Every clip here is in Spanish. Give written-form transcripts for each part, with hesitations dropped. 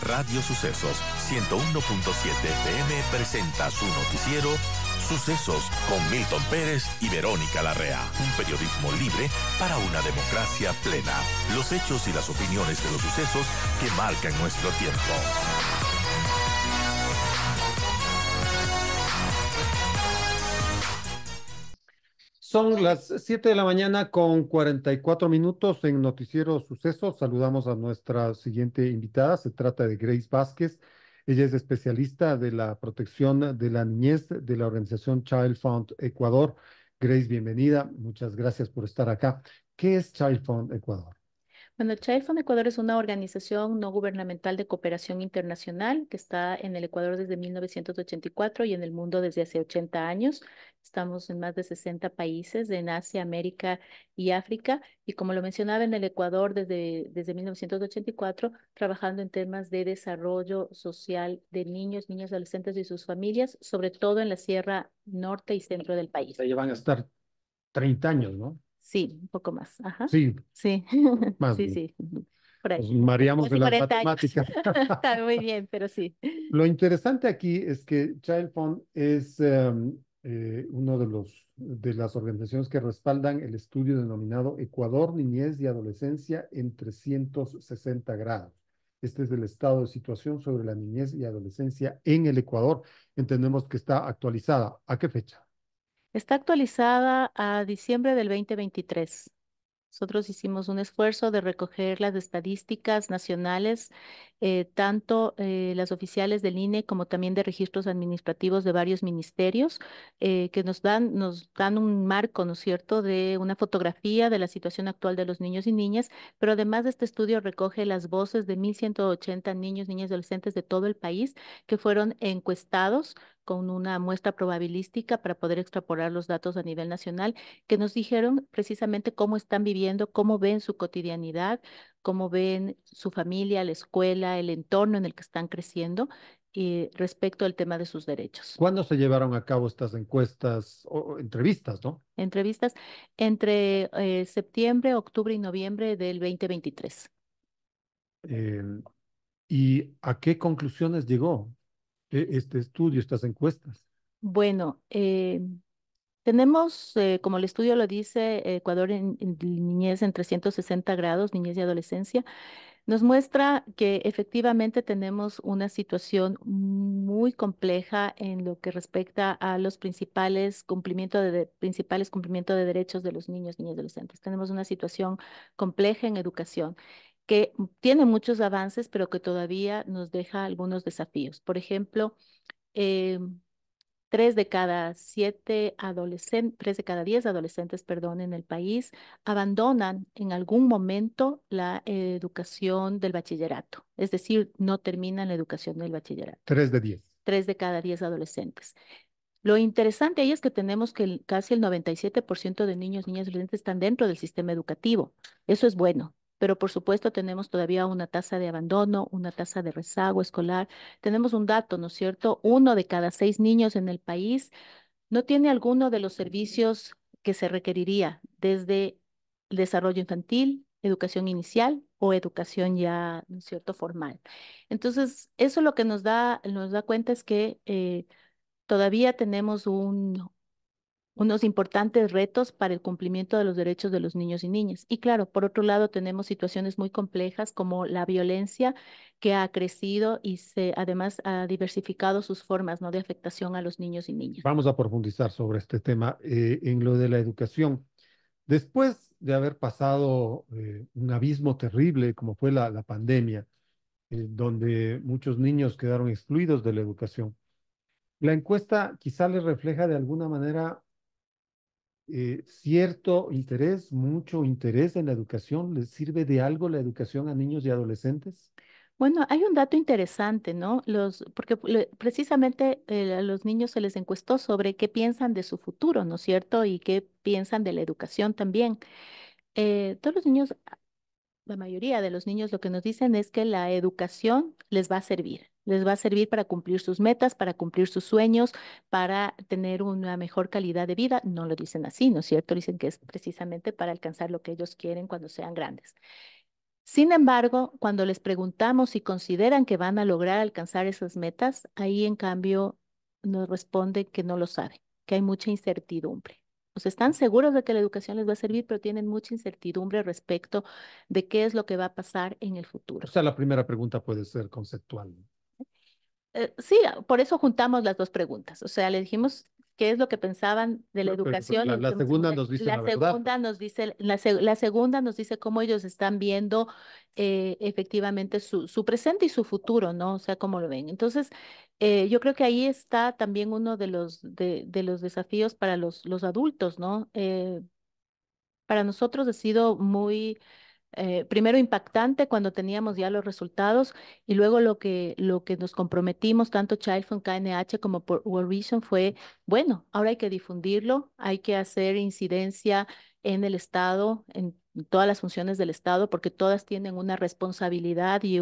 Radio Sucesos 101.7 FM presenta su noticiero Sucesos con Milton Pérez y Verónica Larrea. Un periodismo libre para una democracia plena. Los hechos y las opiniones de los sucesos que marcan nuestro tiempo. Son las 7 de la mañana con 44 minutos en Noticiero Sucesos. Saludamos a nuestra siguiente invitada. Se trata de Grace Vázquez. Ella es especialista de la protección de la niñez de la organización Child Fund Ecuador. Grace, bienvenida. Muchas gracias por estar acá. ¿Qué es Child Fund Ecuador? Bueno, Child Fund Ecuador es una organización no gubernamental de cooperación internacional que está en el Ecuador desde 1984 y en el mundo desde hace 80 años. Estamos en más de 60 países en Asia, América y África. Y como lo mencionaba, en el Ecuador desde 1984, trabajando en temas de desarrollo social de niños, niñas, adolescentes y sus familias, sobre todo en la Sierra Norte y Centro del país. Ya van a estar 30 años, ¿no? Sí, un poco más. Ajá. Sí, Sí, más sí, bien. sí, por Nos ahí. mareamos de Casi las 40 años. matemáticas. Está muy bien, pero sí. Lo interesante aquí es que Child Fund es uno de las organizaciones que respaldan el estudio denominado Ecuador, Niñez y Adolescencia en 360 grados. Este es el estado de situación sobre la niñez y adolescencia en el Ecuador. Entendemos que está actualizada. ¿A qué fecha? Está actualizada a diciembre del 2023. Nosotros hicimos un esfuerzo de recoger las estadísticas nacionales, tanto las oficiales del INE como también de registros administrativos de varios ministerios, que nos dan un marco, ¿no es cierto?, de una fotografía de la situación actual de los niños y niñas, pero además de este estudio recoge las voces de 1.180 niños, niñas y adolescentes de todo el país que fueron encuestados con una muestra probabilística para poder extrapolar los datos a nivel nacional, que nos dijeron precisamente cómo están viviendo, cómo ven su cotidianidad, cómo ven su familia, la escuela, el entorno en el que están creciendo y respecto al tema de sus derechos. ¿Cuándo se llevaron a cabo estas encuestas o entrevistas, no? Entrevistas entre septiembre, octubre y noviembre del 2023. Eh, ¿Y a qué conclusiones llegó este estudio, estas encuestas? Bueno, tenemos, como el estudio lo dice, Ecuador en niñez en 360 grados, niñez y adolescencia. Nos muestra que efectivamente tenemos una situación muy compleja en lo que respecta a los principales cumplimientos de derechos de los niños, niñas y adolescentes. Tenemos una situación compleja en educación que tiene muchos avances, pero que todavía nos deja algunos desafíos. Por ejemplo, eh, 3 de cada 10 adolescentes, perdón, en el país abandonan en algún momento la educación del bachillerato, es decir, no terminan la educación del bachillerato. 3 de 10. 3 de cada 10 adolescentes. Lo interesante ahí es que tenemos que casi el 97% de niños, niñas y adolescentes están dentro del sistema educativo. Eso es bueno, pero por supuesto tenemos todavía una tasa de abandono, una tasa de rezago escolar. Tenemos un dato, ¿no es cierto? 1 de cada 6 niños en el país no tiene alguno de los servicios que se requeriría desde el desarrollo infantil, educación inicial o educación ya, ¿no es cierto?, formal. Entonces, eso lo que nos da cuenta es que todavía tenemos unos importantes retos para el cumplimiento de los derechos de los niños y niñas. Y claro, por otro lado, tenemos situaciones muy complejas como la violencia que ha crecido y además ha diversificado sus formas, ¿no?, de afectación a los niños y niñas. Vamos a profundizar sobre este tema en lo de la educación. Después de haber pasado un abismo terrible como fue la pandemia, donde muchos niños quedaron excluidos de la educación, la encuesta quizá les refleja de alguna manera cierto interés, mucho interés en la educación. ¿Les sirve de algo la educación a niños y adolescentes? Bueno, hay un dato interesante, ¿no? Porque precisamente a los niños se les encuestó sobre qué piensan de su futuro, ¿no es cierto? Y qué piensan de la educación también. Todos los niños, la mayoría de los niños lo que nos dicen es que la educación les va a servir para cumplir sus metas, para cumplir sus sueños, para tener una mejor calidad de vida. No lo dicen así, ¿no es cierto? Dicen que es precisamente para alcanzar lo que ellos quieren cuando sean grandes. Sin embargo, cuando les preguntamos si consideran que van a lograr alcanzar esas metas, ahí en cambio nos responden que no lo saben, que hay mucha incertidumbre. O sea, están seguros de que la educación les va a servir, pero tienen mucha incertidumbre respecto de qué es lo que va a pasar en el O futuro. sea, la primera pregunta puede ser conceptual. Sí, por eso juntamos las dos preguntas. O sea, le dijimos qué es lo que pensaban de la Pero educación. la segunda nos dice La la verdad. segunda nos dice, la segunda nos dice cómo ellos están viendo efectivamente su presente y su futuro, ¿no? O sea, cómo lo ven. Entonces, yo creo que ahí está también uno de los desafíos para los adultos, ¿no? Para nosotros ha sido muy primero impactante cuando teníamos ya los resultados y luego lo que nos comprometimos, tanto Child Fund KNH como por World Vision, fue, bueno, ahora hay que difundirlo, hay que hacer incidencia en el Estado, en todas las funciones del Estado, porque todas tienen una responsabilidad y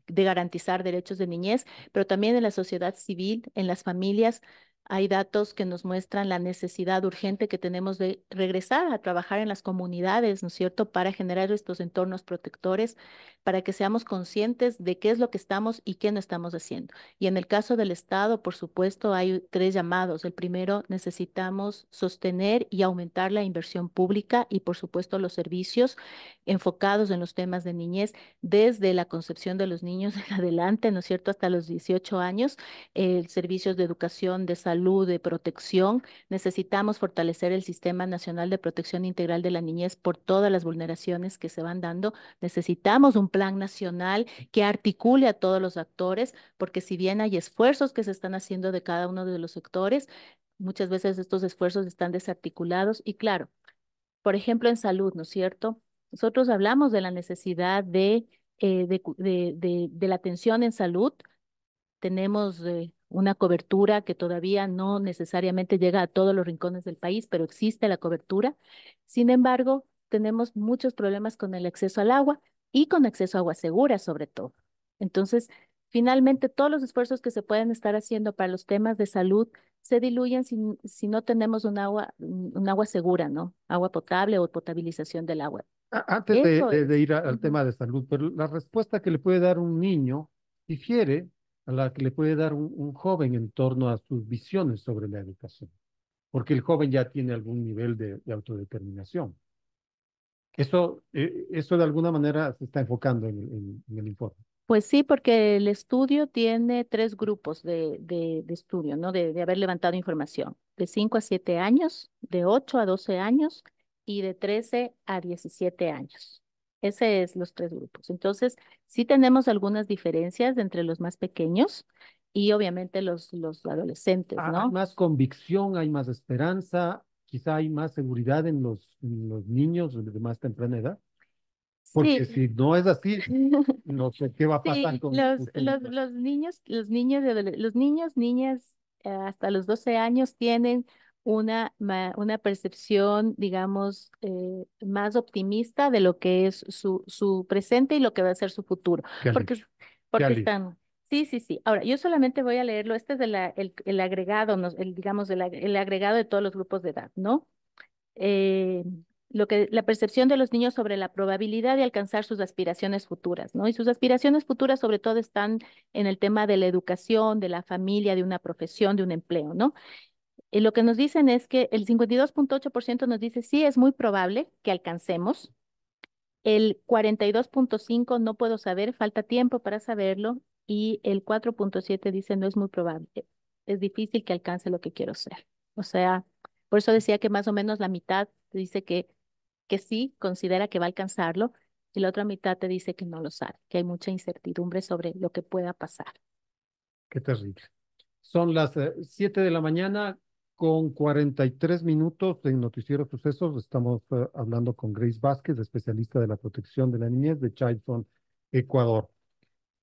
de garantizar derechos de niñez, pero también en la sociedad civil, en las familias. Hay datos que nos muestran la necesidad urgente que tenemos de regresar a trabajar en las comunidades, ¿no es cierto?, para generar estos entornos protectores, para que seamos conscientes de qué es lo que estamos y qué no estamos haciendo. Y en el caso del Estado, por supuesto, hay tres llamados. El primero, necesitamos sostener y aumentar la inversión pública y, por supuesto, los servicios enfocados en los temas de niñez desde la concepción de los niños en adelante, ¿no es cierto?, hasta los 18 años, servicios de educación, de salud, de protección. Necesitamos fortalecer el Sistema Nacional de Protección Integral de la Niñez por todas las vulneraciones que se van dando. Necesitamos un plan nacional que articule a todos los actores, porque si bien hay esfuerzos que se están haciendo de cada uno de los sectores, muchas veces estos esfuerzos están desarticulados y claro, por ejemplo, en salud, ¿no es cierto? Nosotros hablamos de la necesidad de la atención en salud. Tenemos una cobertura que todavía no necesariamente llega a todos los rincones del país, pero existe la cobertura. Sin embargo, tenemos muchos problemas con el acceso al agua y con acceso a agua segura, sobre todo. Entonces, finalmente, todos los esfuerzos que se pueden estar haciendo para los temas de salud se diluyen si no tenemos un agua segura, ¿no? Agua potable o potabilización del agua. Antes Eso es. de ir al Ujú. tema de salud, pero la respuesta que le puede dar un niño difiere a la que le puede dar un joven en torno a sus visiones sobre la educación, porque el joven ya tiene algún nivel de autodeterminación. Eso de alguna manera se está enfocando en el informe. Pues sí, porque el estudio tiene tres grupos de estudio, ¿no? De haber levantado información, de 5 a 7 años, de 8 a 12 años y de 13 a 17 años. Ese es los tres grupos. Entonces, sí tenemos algunas diferencias entre los más pequeños y obviamente los adolescentes, Hay ¿no? más convicción, hay más esperanza, quizá hay más seguridad en los niños de más temprana edad, porque Sí. si no es así, no sé qué va a pasar Sí, con ustedes. los niños, niñas, hasta los 12 años tienen una percepción, digamos, más optimista de lo que es su presente y lo que va a ser su futuro. Qué Porque, alivio, qué porque alivio. están, sí, sí, sí. Ahora, yo solamente voy a leerlo. Este es el agregado, digamos, el agregado de todos los grupos de edad, ¿no? eh, la percepción de los niños sobre la probabilidad de alcanzar sus aspiraciones futuras, ¿no? Y sus aspiraciones futuras sobre todo están en el tema de la educación, de la familia, de una profesión, de un empleo, ¿no? Y lo que nos dicen es que el 52,8% nos dice sí, es muy probable que alcancemos. El 42,5% no puedo saber, falta tiempo para saberlo. Y el 4,7% dice no es muy probable, es difícil que alcance lo que quiero ser. O sea, por eso decía que más o menos la mitad dice que sí, considera que va a alcanzarlo, y la otra mitad te dice que no lo sabe, que hay mucha incertidumbre sobre lo que pueda pasar. Qué terrible. Son las 7 de la mañana con 43 minutos en Noticiero Sucesos. Estamos hablando con Grace Vázquez, especialista de la protección de la niñez de Child Fund Ecuador.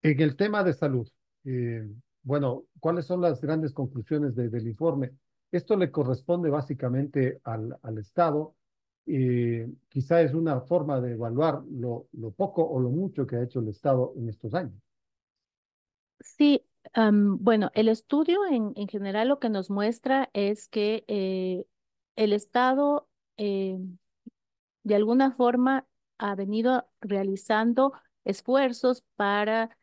En el tema de salud, eh, bueno, ¿cuáles son las grandes conclusiones del informe? Esto le corresponde básicamente al Estado. Quizá es una forma de evaluar lo poco o lo mucho que ha hecho el Estado en estos años. Sí, bueno, el estudio en general lo que nos muestra es que, el Estado, de alguna forma ha venido realizando esfuerzos para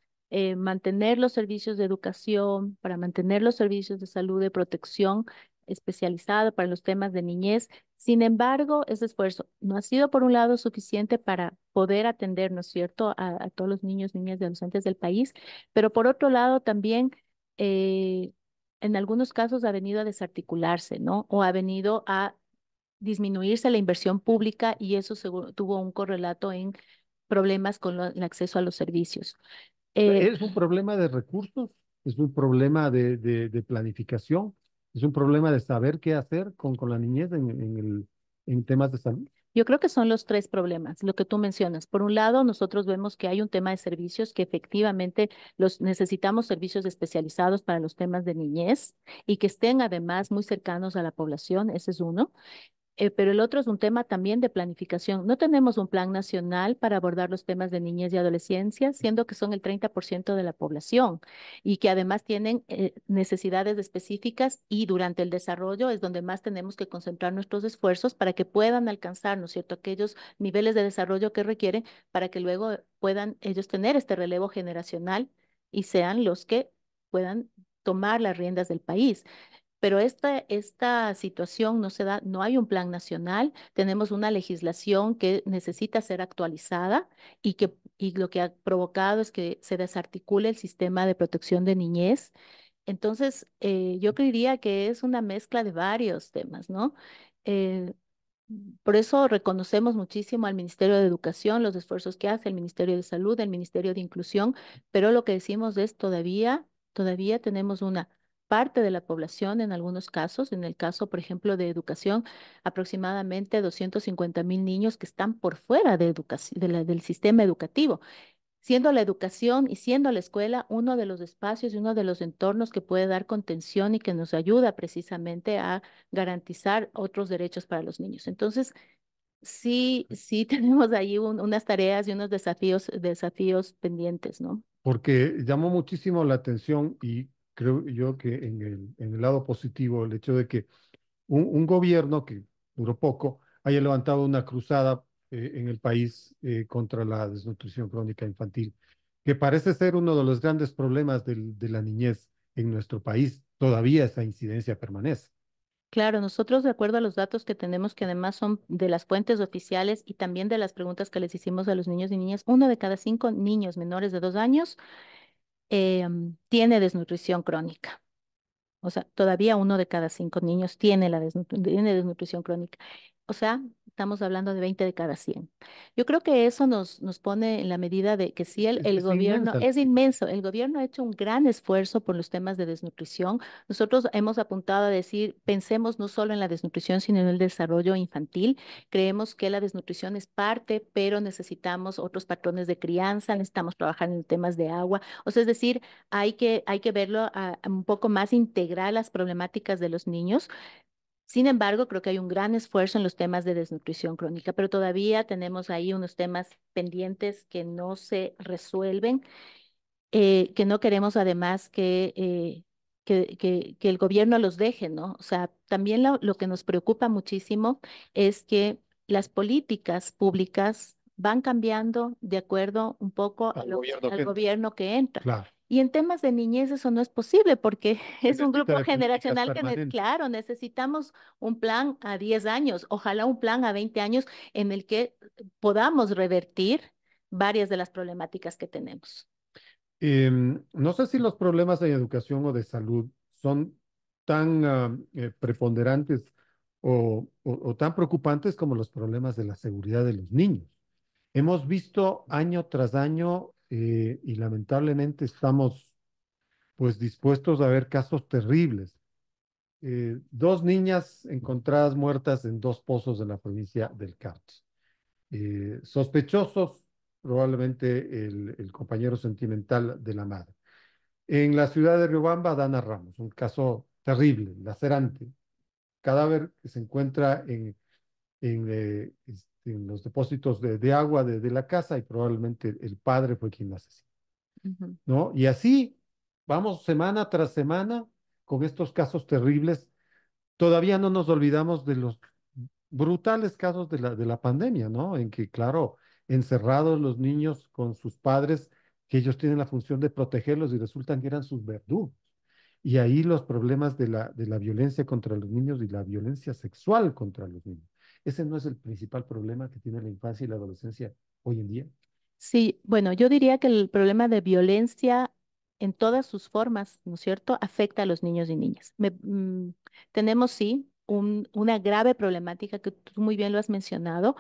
mantener los servicios de educación, para mantener los servicios de salud, de protección especializada para los temas de niñez. Sin embargo, ese esfuerzo no ha sido, por un lado, suficiente para poder atender, ¿no es cierto?, a todos los niños, niñas y adolescentes del país, pero por otro lado también eh, en algunos casos ha venido a desarticularse, ¿no? O ha venido a disminuirse la inversión pública y eso tuvo un correlato en problemas con el acceso a los servicios. Es un problema de recursos, es un problema de planificación, es un problema de saber qué hacer con la niñez en temas de salud. Yo creo que son los tres problemas, lo que tú mencionas. Por un lado, nosotros vemos que hay un tema de servicios que efectivamente los necesitamos servicios especializados para los temas de niñez y que estén además muy cercanos a la población, ese es uno. Pero el otro es un tema también de planificación. No tenemos un plan nacional para abordar los temas de niñez y adolescencia, siendo que son el 30% de la población y que además tienen necesidades específicas y durante el desarrollo es donde más tenemos que concentrar nuestros esfuerzos para que puedan alcanzar, ¿no es cierto?, aquellos niveles de desarrollo que requieren para que luego puedan ellos tener este relevo generacional y sean los que puedan tomar las riendas del país. Pero esta situación no se da, no hay un plan nacional, tenemos una legislación que necesita ser actualizada y lo que ha provocado es que se desarticule el sistema de protección de niñez. Entonces, yo creería que es una mezcla de varios temas, ¿no? Eh, por eso reconocemos muchísimo al Ministerio de Educación, los esfuerzos que hace el Ministerio de Salud, el Ministerio de Inclusión, pero lo que decimos es todavía tenemos una parte de la población en algunos casos, en el caso, por ejemplo, de educación, aproximadamente 250.000 niños que están por fuera de educación, del sistema educativo, siendo la educación y siendo la escuela uno de los espacios y uno de los entornos que puede dar contención y que nos ayuda precisamente a garantizar otros derechos para los niños. Entonces, sí tenemos ahí unas tareas y unos desafíos pendientes, ¿no? Porque llamó muchísimo la atención y creo yo que en el lado positivo el hecho de que un gobierno que duró poco haya levantado una cruzada en el país contra la desnutrición crónica infantil, que parece ser uno de los grandes problemas de la niñez en nuestro país. Todavía esa incidencia permanece. Claro, nosotros de acuerdo a los datos que tenemos, que además son de las fuentes oficiales y también de las preguntas que les hicimos a los niños y niñas, 1 de cada 5 niños menores de 2 años tiene desnutrición crónica. O sea, todavía 1 de cada 5 niños tiene desnutrición crónica. O sea, estamos hablando de 20 de cada 100. Yo creo que eso nos pone en la medida de que sí, el Es gobierno inmensa. es inmenso. El gobierno ha hecho un gran esfuerzo por los temas de desnutrición. Nosotros hemos apuntado a decir, pensemos no solo en la desnutrición, sino en el desarrollo infantil. Creemos que la desnutrición es parte, pero necesitamos otros patrones de crianza, necesitamos trabajar en temas de agua. O sea, es decir, hay que verlo a un poco más integral las problemáticas de los niños. Sin embargo, creo que hay un gran esfuerzo en los temas de desnutrición crónica, pero todavía tenemos ahí unos temas pendientes que no se resuelven, que no queremos además que el gobierno los deje, ¿no? O sea, también lo que nos preocupa muchísimo es que las políticas públicas van cambiando de acuerdo un poco al gobierno que entra. Claro. Y en temas de niñez eso no es posible porque Se es un necesita grupo de políticas generacional que, permanentes. claro, necesitamos un plan a 10 años, ojalá un plan a 20 años en el que podamos revertir varias de las problemáticas que tenemos. No sé si los problemas de educación o de salud son tan preponderantes o tan preocupantes como los problemas de la seguridad de los niños. Hemos visto año tras año y lamentablemente estamos pues dispuestos a ver casos terribles. Dos niñas encontradas muertas en dos pozos de la provincia del Cauca. Sospechosos, probablemente el compañero sentimental de la madre. En la ciudad de Riobamba, Dana Ramos, un caso terrible, lacerante. Cadáver que se encuentra en los depósitos de agua de la casa y probablemente el padre fue quien la asesinó, Ujú. ¿no? Y así vamos semana tras semana con estos casos terribles. Todavía no nos olvidamos de los brutales casos de la pandemia, ¿no? En que, claro, encerrados los niños con sus padres, que ellos tienen la función de protegerlos y resultan que eran sus verdugos. Y ahí los problemas de la violencia contra los niños y la violencia sexual contra los niños. Ese no es el principal problema que tiene la infancia y la adolescencia hoy en día. Sí, bueno, yo diría que el problema de violencia en todas sus formas, ¿no es cierto?, afecta a los niños y niñas. Tenemos, sí, una grave problemática que tú muy bien lo has mencionado,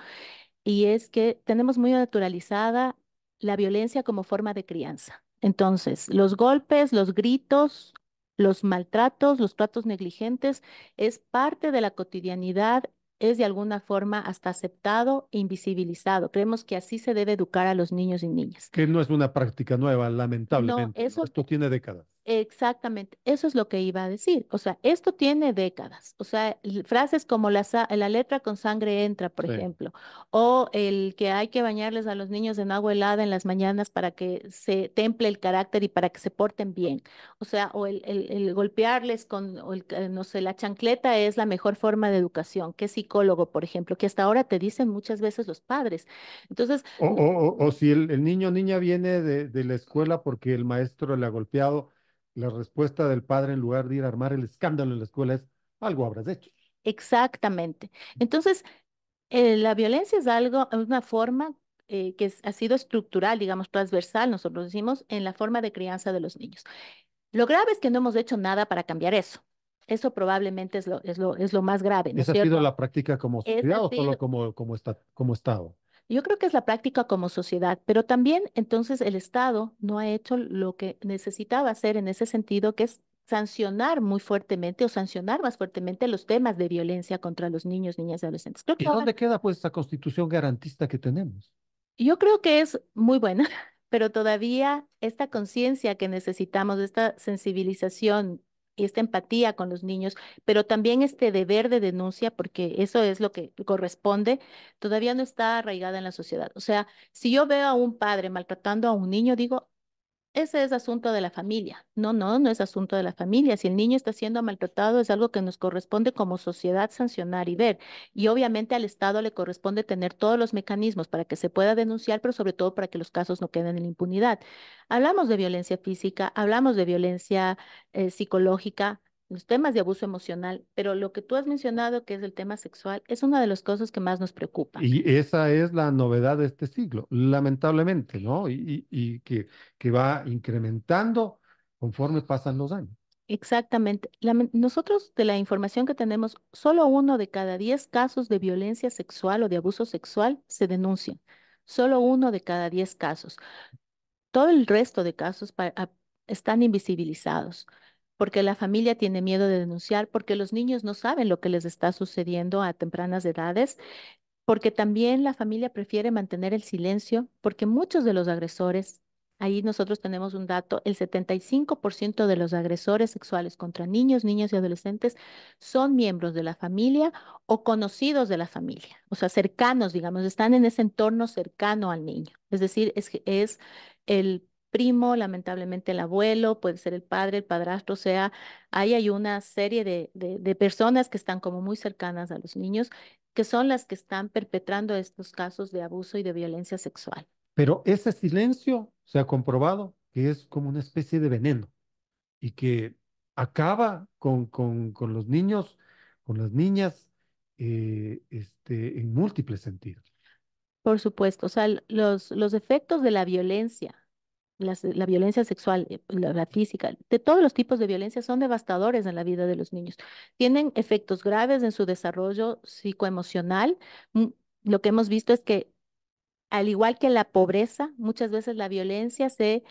y es que tenemos muy naturalizada la violencia como forma de crianza. Entonces, los golpes, los gritos, los maltratos, los tratos negligentes es parte de la cotidianidad, es de alguna forma hasta aceptado e invisibilizado. Creemos que así se debe educar a los niños y niñas. Que no es una práctica nueva, No, lamentablemente, ¿no? eso, Esto tiene décadas. exactamente, eso es lo que iba a decir. O sea, esto tiene décadas. O sea, frases como la letra con sangre entra, por Sí. ejemplo, o el que hay que bañarles a los niños en agua helada en las mañanas para que se temple el carácter y para que se porten bien. O sea, o el golpearles con, no sé, la chancleta es la mejor forma de educación. ¿Qué psicólogo, por ejemplo, que hasta ahora te dicen muchas veces los padres? Entonces, O si el niño o niña viene de la escuela porque el maestro le ha golpeado, la respuesta del padre en lugar de ir a armar el escándalo en la escuela es, algo habrás hecho. exactamente. Entonces, la violencia es algo, una forma ha sido estructural, digamos, transversal, nosotros decimos, en la forma de crianza de los niños. Lo grave es que no hemos hecho nada para cambiar eso. Eso probablemente es lo más grave, ¿no es ¿Esa ha sido cierto? la práctica como Es sociedad o solo así, como Estado? yo creo que es la práctica como sociedad, pero también entonces el Estado no ha hecho lo que necesitaba hacer en ese sentido, que es sancionar muy fuertemente o sancionar más fuertemente los temas de violencia contra los niños, niñas y adolescentes. Creo ¿Y que ahora dónde queda pues esa constitución garantista que tenemos? yo creo que es muy buena, pero todavía esta conciencia que necesitamos, esta sensibilización y esta empatía con los niños, pero también este deber de denuncia, porque eso es lo que corresponde, todavía no está arraigada en la sociedad. O sea, si yo veo a un padre maltratando a un niño, digo, ese es asunto de la familia. No, no, no es asunto de la familia. Si el niño está siendo maltratado, es algo que nos corresponde como sociedad sancionar y ver. Y obviamente al Estado le corresponde tener todos los mecanismos para que se pueda denunciar, pero sobre todo para que los casos no queden en la impunidad. Hablamos de violencia física, hablamos de violencia psicológica, los temas de abuso emocional, pero lo que tú has mencionado, que es el tema sexual, es una de las cosas que más nos preocupan. Y esa es la novedad de este siglo, lamentablemente, ¿no? Que va incrementando conforme pasan los años. Exactamente. Nosotros, de la información que tenemos, solo 1 de cada 10 casos de violencia sexual o de abuso sexual se denuncian. Solo 1 de cada 10 casos. Todo el resto de casos están invisibilizados porque la familia tiene miedo de denunciar, porque los niños no saben lo que les está sucediendo a tempranas edades, porque también la familia prefiere mantener el silencio, porque muchos de los agresores, ahí nosotros tenemos un dato, el 75% de los agresores sexuales contra niños, niñas y adolescentes son miembros de la familia o conocidos de la familia, o sea, cercanos, digamos, están en ese entorno cercano al niño. Es decir, es el primo, lamentablemente el abuelo, puede ser el padre, el padrastro, o sea, ahí hay una serie de personas que están como muy cercanas a los niños que son las que están perpetrando estos casos de abuso y de violencia sexual. Pero ese silencio se ha comprobado que es como una especie de veneno y que acaba con los niños, con las niñas, en múltiples sentidos. Por supuesto, o sea, los efectos de la violencia, la violencia sexual, la física, de todos los tipos de violencia son devastadores en la vida de los niños. Tienen efectos graves en su desarrollo psicoemocional. Mm, Lo que hemos visto es que, al igual que la pobreza, muchas veces la violencia se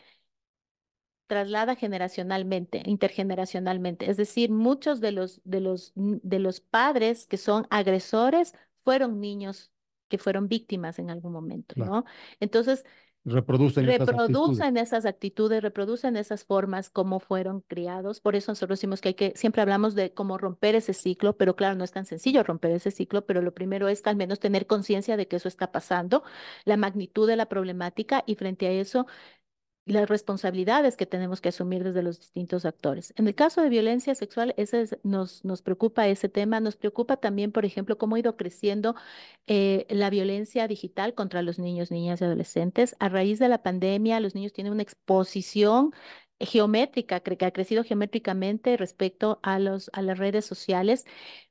traslada generacionalmente, intergeneracionalmente. Es decir, muchos de los padres que son agresores fueron niños que fueron víctimas en algún momento, Claro. ¿no? Entonces, Reproducen esas actitudes. reproducen esas actitudes, reproducen esas formas como fueron criados. Por eso nosotros decimos que siempre hablamos de cómo romper ese ciclo, pero claro, no es tan sencillo romper ese ciclo, pero lo primero es al menos tener conciencia de que eso está pasando, la magnitud de la problemática y frente a eso las responsabilidades que tenemos que asumir desde los distintos actores. En el caso de violencia sexual, nos preocupa ese tema, nos preocupa también, por ejemplo, cómo ha ido creciendo la violencia digital contra los niños, niñas y adolescentes. A raíz de la pandemia, los niños tienen una exposición geométrica, que ha crecido geométricamente respecto a a las redes sociales,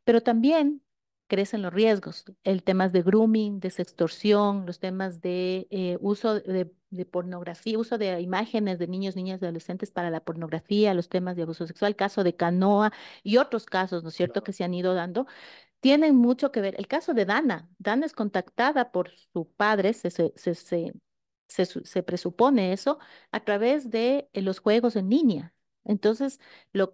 pero también crecen los riesgos, el temas de grooming, de sextorsión, los temas de uso de pornografía, uso de imágenes de niños, niñas y adolescentes para la pornografía, los temas de abuso sexual, caso de Canoa y otros casos, ¿no es cierto?, que se han ido dando, tienen mucho que ver. El caso de Dana, Dana es contactada por su padre, se presupone eso, a través de los juegos en línea. Entonces, lo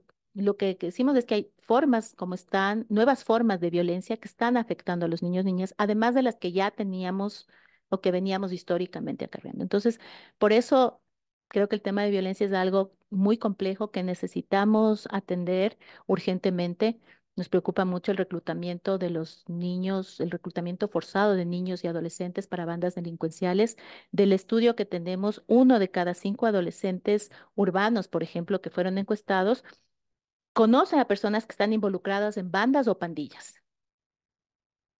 que decimos es que hay formas como están, nuevas formas de violencia que están afectando a los niños, niñas, además de las que ya teníamos o que veníamos históricamente acarreando. Entonces, por eso creo que el tema de violencia es algo muy complejo que necesitamos atender urgentemente. Nos preocupa mucho el reclutamiento de los niños, el reclutamiento forzado de niños y adolescentes para bandas delincuenciales. Del estudio que tenemos, 1 de cada 5 adolescentes urbanos, por ejemplo, que fueron encuestados, conocen a personas que están involucradas en bandas o pandillas.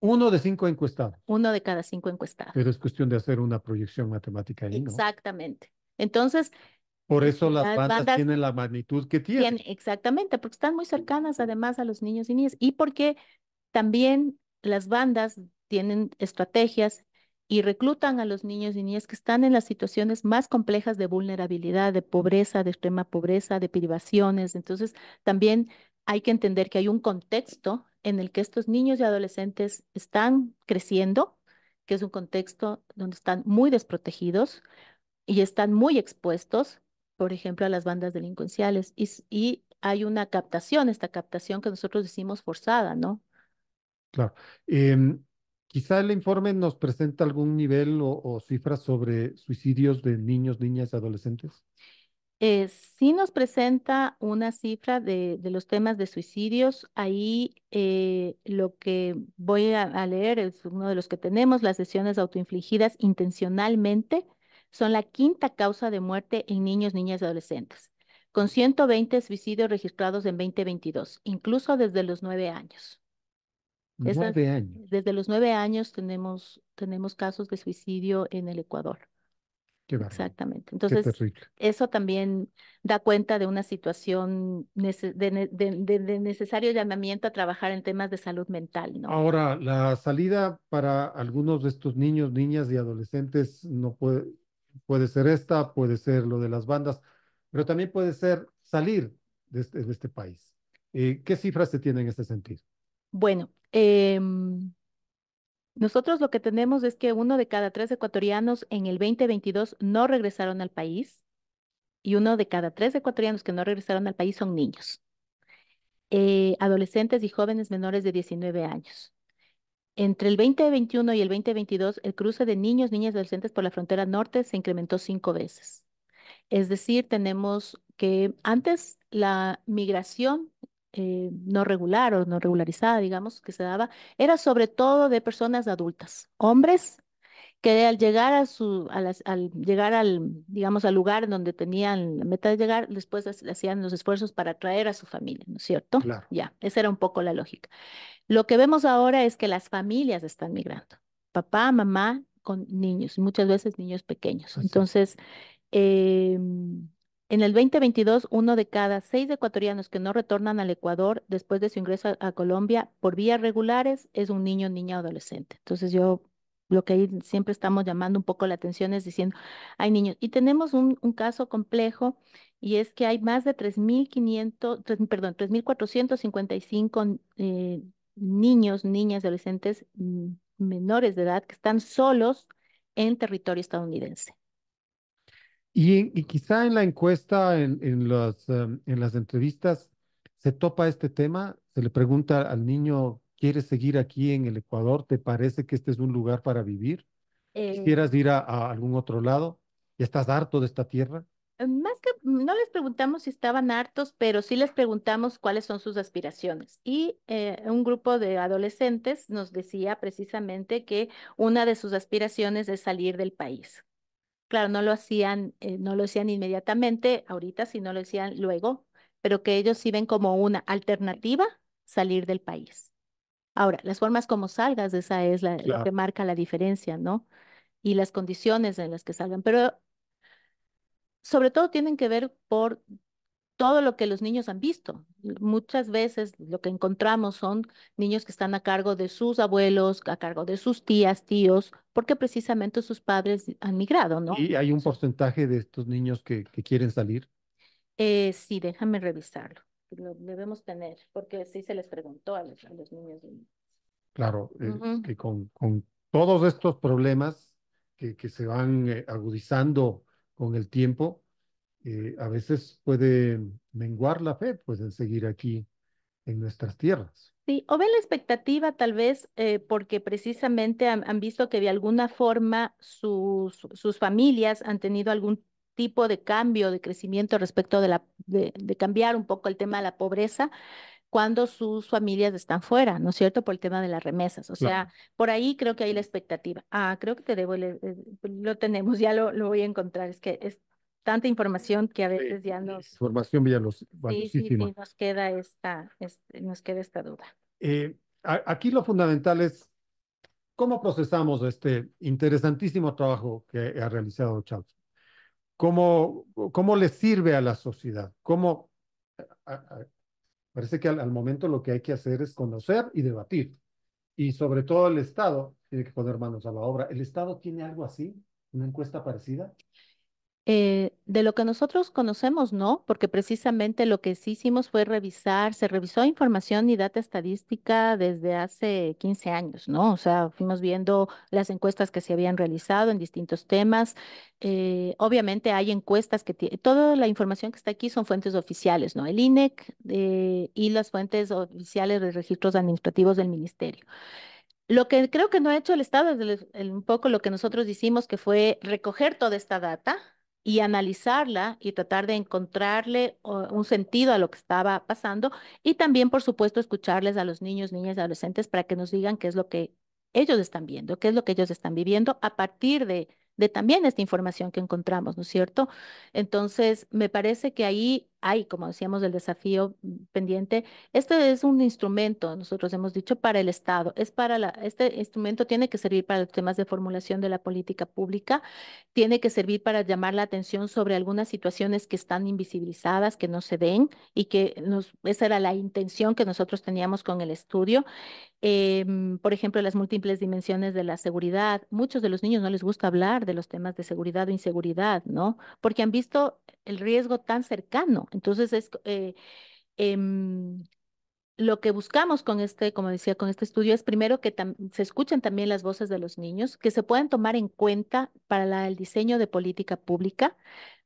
1 de 5 encuestados, 1 de cada 5 encuestados. pero es cuestión de hacer una proyección matemática ahí, ¿no? Exactamente. Entonces, Por eso las las bandas bandas tienen la magnitud que tienen. exactamente, porque están muy cercanas además a los niños y niñas y porque también las bandas tienen estrategias y reclutan a los niños y niñas que están en las situaciones más complejas de vulnerabilidad, de pobreza, de extrema pobreza, de privaciones. Entonces, también hay que entender que hay un contexto en el que estos niños y adolescentes están creciendo, que es un contexto donde están muy desprotegidos y están muy expuestos, por ejemplo, a las bandas delincuenciales. Y hay una captación, esta captación que nosotros decimos forzada, ¿no? Claro. Em, Quizá el informe nos presenta algún nivel o cifras sobre suicidios de niños, niñas y adolescentes. Sí nos presenta una cifra de los temas de suicidios. Ahí lo que voy a leer es uno de los que tenemos, las lesiones autoinfligidas intencionalmente son la quinta causa de muerte en niños, niñas y adolescentes, con 120 suicidios registrados en 2022, incluso desde los 9 años. Esas, 9 años. desde los 9 años tenemos casos de suicidio en el Ecuador. Qué bárbaro. Exactamente. Qué Entonces, terrible. eso también da cuenta de una situación de necesario llamamiento a trabajar en temas de salud mental, ¿no? Ahora, la salida para algunos de estos niños, niñas y adolescentes no puede ser esta, puede ser lo de las bandas, pero también puede ser salir de este país. ¿Qué cifras se tienen en este sentido? Bueno, nosotros lo que tenemos es que 1 de cada 3 ecuatorianos en el 2022 no regresaron al país y 1 de cada 3 ecuatorianos que no regresaron al país son niños, adolescentes y jóvenes menores de 19 años. Entre el 2021 y el 2022, el cruce de niños, niñas y adolescentes por la frontera norte se incrementó 5 veces. Es decir, tenemos que antes la migración no regular o no regularizada, digamos, que se daba, era sobre todo de personas adultas, hombres que al llegar al llegar digamos, al lugar donde tenían la meta de llegar, después hacían los esfuerzos para traer a su familia, ¿no es cierto? Claro. Ya, esa era un poco la lógica. Lo que vemos ahora es que las familias están migrando, papá, mamá con niños, muchas veces niños pequeños. Así es. Entonces, en el 2022, 1 de cada 6 ecuatorianos que no retornan al Ecuador después de su ingreso a Colombia por vías regulares es un niño, niña o adolescente. Entonces, lo que ahí siempre estamos llamando un poco la atención es diciendo, hay niños. Y tenemos un caso complejo y es que hay más de 3.455 niños, niñas, adolescentes menores de edad que están solos en territorio estadounidense. Y quizá en la encuesta, en las entrevistas, se topa este tema, se le pregunta al niño, ¿quieres seguir aquí en el Ecuador? ¿Te parece que este es un lugar para vivir? Eh, ¿Quisieras ir a algún otro lado? ¿Ya estás harto de esta tierra? Más que no les preguntamos si estaban hartos, pero sí les preguntamos cuáles son sus aspiraciones. Y un grupo de adolescentes nos decía precisamente que una de sus aspiraciones es salir del país. Claro, no lo hacían inmediatamente, ahorita, sino lo hacían luego, pero que ellos sí ven como una alternativa salir del país. Ahora, las formas como salgas, esa es lo que Claro. marca la diferencia, ¿no? Y las condiciones en las que salgan. Pero sobre todo tienen que ver por todo lo que los niños han visto. Muchas veces lo que encontramos son niños que están a cargo de sus abuelos, a cargo de sus tías, tíos, porque precisamente sus padres han migrado, ¿no? Y hay un porcentaje de estos niños que quieren salir. Sí, déjame revisarlo. Lo debemos tener, porque sí se les preguntó a los niños. Claro, es Ujú. que con todos estos problemas que se van agudizando con el tiempo, a veces puede menguar la fe, pues, en seguir aquí en nuestras tierras. Sí, o ven la expectativa tal vez porque precisamente han visto que de alguna forma sus familias han tenido algún tipo de cambio, de crecimiento respecto de cambiar un poco el tema de la pobreza cuando sus familias están fuera, ¿no es cierto? Por el tema de las remesas. O Claro. sea, por ahí creo que hay la expectativa. Ah, creo que te debo, lo tenemos, ya lo voy a encontrar. Es que es tanta información que a veces ya nos, Información sí, sí, valiosísima. sí, nos queda esta duda. Aquí lo fundamental es cómo procesamos este interesantísimo trabajo que ha realizado Charles. ¿Cómo le sirve a la sociedad? A- a- Parece que al momento lo que hay que hacer es conocer y debatir. Y sobre todo el Estado tiene que poner manos a la obra. ¿El Estado tiene algo así? ¿Una encuesta parecida? De lo que nosotros conocemos, no, porque precisamente lo que sí hicimos fue se revisó información y data estadística desde hace 15 años, ¿no? O sea, fuimos viendo las encuestas que se habían realizado en distintos temas. Obviamente hay encuestas toda la información que está aquí son fuentes oficiales, ¿no? El INEC, y las fuentes oficiales de registros administrativos del ministerio. Lo que creo que no ha hecho el Estado es un poco lo que nosotros hicimos, que fue recoger toda esta data y analizarla y tratar de encontrarle un sentido a lo que estaba pasando y también, por supuesto, escucharles a los niños, niñas y adolescentes para que nos digan qué es lo que ellos están viendo, qué es lo que ellos están viviendo a partir de también esta información que encontramos, ¿no es cierto? Entonces, me parece que ahí hay, como decíamos, el desafío pendiente. Este es un instrumento, nosotros hemos dicho, para el Estado. Este instrumento tiene que servir para los temas de formulación de la política pública, tiene que servir para llamar la atención sobre algunas situaciones que están invisibilizadas, que no se ven y esa era la intención que nosotros teníamos con el estudio. Por ejemplo, las múltiples dimensiones de la seguridad. Muchos de los niños no les gusta hablar de los temas de seguridad o inseguridad, ¿no? Porque han visto el riesgo tan cercano. Entonces, em, lo que buscamos con como decía, con este estudio es primero que se escuchen también las voces de los niños, que se puedan tomar en cuenta para el diseño de política pública,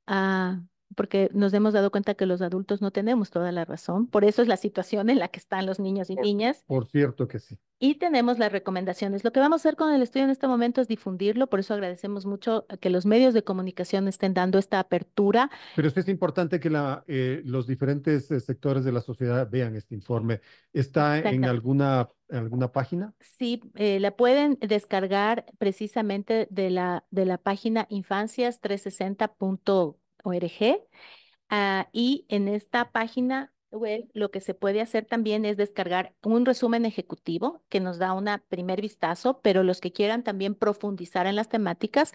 ah, porque nos hemos dado cuenta que los adultos no tenemos toda la razón. Por eso es la situación en la que están los niños y niñas. Por cierto que sí. Y tenemos las recomendaciones. Lo que vamos a hacer con el estudio en este momento es difundirlo, por eso agradecemos mucho que los medios de comunicación estén dando esta apertura. Pero es importante que los diferentes sectores de la sociedad vean este informe. ¿Está en Exactamente. alguna página? Sí, la pueden descargar precisamente de la página infancias360.org. Y en esta página web lo que se puede hacer también es descargar un resumen ejecutivo que nos da un primer vistazo, pero los que quieran también profundizar en las temáticas,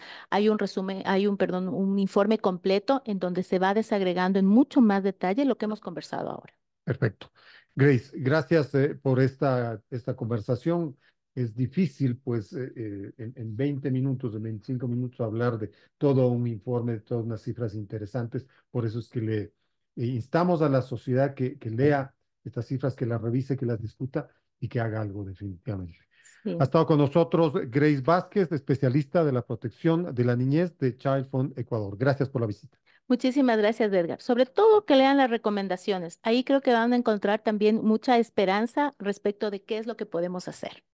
perdón, un informe completo en donde se va desagregando en mucho más detalle lo que hemos conversado ahora. Perfecto. Grace, gracias por esta conversación. Es difícil, pues, en 20 minutos, en 25 minutos, hablar de todo un informe, de todas unas cifras interesantes. Por eso es que le instamos a la sociedad que lea estas cifras, que las revise, que las discuta y que haga algo definitivamente. Ha Sí. estado con nosotros Grace Vázquez, especialista de la protección de la niñez de Child Fund Ecuador. Gracias por la visita. Muchísimas gracias, Edgar. Sobre todo que lean las recomendaciones. Ahí creo que van a encontrar también mucha esperanza respecto de qué es lo que podemos hacer.